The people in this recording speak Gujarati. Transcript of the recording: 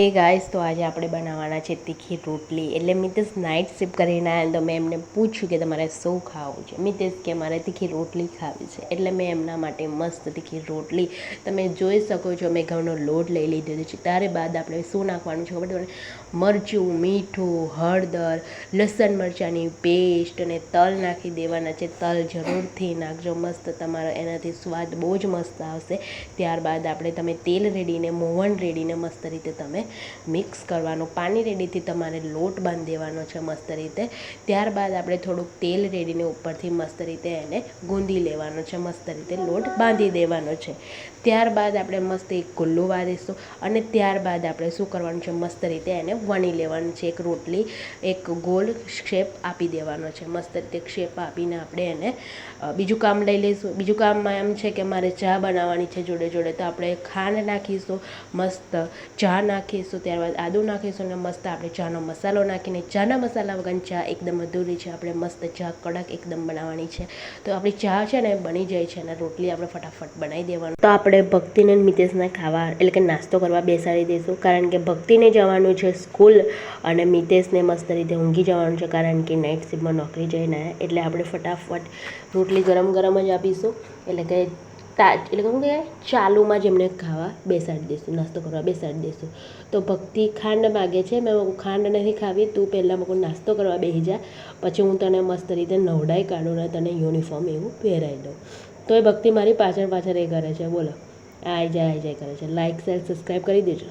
એ ગાઈસ તો આજે આપણે બનાવવાના છે તીખી રોટલી એટલે મિતેશ નાઇટ શિફ્ટ કરીને આવ્યા તો મેં એમને પૂછ્યું કે તમારે શું ખાવું છે. મિતેશ કે મારે તીખી રોટલી ખાવી છે એટલે મેં એમના માટે મસ્ત તીખી રોટલી તમે જોઈ શકો છો. મેં ઘઉંનો લોટ લઈ લીધો છે. ત્યાર બાદ આપણે શું નાખવાનું છે ખબર તમને? મરચું, મીઠું, હળદર, લસણ મરચાંની પેસ્ટ અને તલ નાખી દેવાના છે. તલ જરૂરથી નાખજો, મસ્ત તમારો એનાથી સ્વાદ બહુ જ મસ્ત આવશે. ત્યારબાદ તમે તેલ રેડીને મોવણ રેડીને મસ્ત રીતે તમે મિક્સ કરવાનું. પાણી રેડીથી તમારે લોટ બાંધી દેવાનો છે મસ્ત રીતે. ત્યારબાદ આપણે થોડુંક તેલ રેડીને ઉપરથી મસ્ત રીતે એને ગૂંદી લેવાનો છે, મસ્ત રીતે લોટ બાંધી દેવાનો છે. ત્યારબાદ આપણે મસ્ત એક ગુલ્લો વાળીશું અને ત્યારબાદ આપણે શું કરવાનું છે, મસ્ત રીતે એને વણી લેવાનું છે. એક રોટલી એક ગોળ શેપ આપી દેવાનો છે. મસ્ત રીતે શેપ આપીને આપણે એને બીજું કામ લઈ લઈશું. બીજું કામમાં એમ છે કે મારે ચા બનાવવાની છે જોડે જોડે, તો આપણે ખાંડ નાખીશું, મસ્ત ચા નાખીશું, ત્યારબાદ આદું નાખીશું અને મસ્ત આપણે ચાનો મસાલો નાખીને, ચાના મસાલા વગર ચા એકદમ અધૂરી છે. આપણે મસ્ત ચા કડક એકદમ બનાવવાની છે. તો આપણી ચા છે ને બની જાય છે અને રોટલી આપણે ફટાફટ બનાવી દેવાનું. તો આપણે ભક્તિને મિતેશને ખાવા એટલે કે નાસ્તો કરવા બેસાડી દઈશું, કારણ કે ભક્તિને જવાનું છે સ્કૂલ અને મિતેશને મસ્ત રીતે ઊંઘી જવાનું છે, કારણ કે નાઇટ શિફ્ટમાં નોકરી જઈને એટલે આપણે ફટાફટ રોટલી ગરમ ગરમ જ આપીશું. એટલે કે શું કહે, ચાલુમાં જ એમને ખાવા બેસાડી દઈશું, નાસ્તો કરવા બેસાડી દઈશું. તો ભક્તિ ખાંડ માગે છે. મેં ખાંડ નથી ખાવી, તું પહેલાં મને નાસ્તો કરવા બેસી જા, પછી હું તને મસ્ત રીતે નવડાવી કાઢું ને તને યુનિફોર્મ એવું પહેરાવી દઉં. તો એ ભક્તિ મારી પાછળ પાછળ એ કરે છે, બોલો આવી જાય કરે છે. લાઇક શેર સબસ્ક્રાઈબ કરી દેજો.